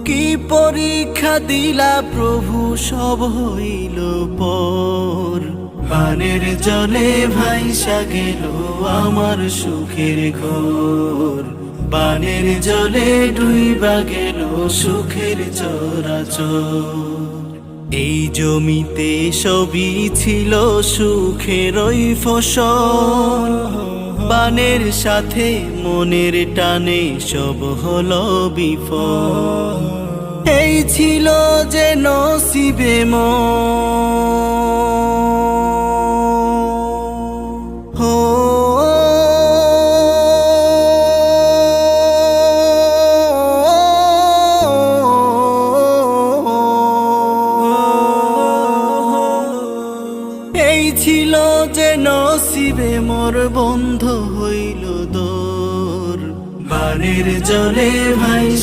কি পরীক্ষা দিলা প্রভু, সব হইল পর। বানের জলে ভাইসা গেল আমার সুখের ঘর, বানের জলে ডুইবা গেল সুখের চরাচর। এই জমিতে সবই ছিল সুখেরই ফসল, বানের সাথে মনের টানে সব হলো বিফল। এই ছিল যে নসিবে হো। এই ছিল যে নসিবে মোর, বন্ধ হইল দোর। বানের জলে ভাই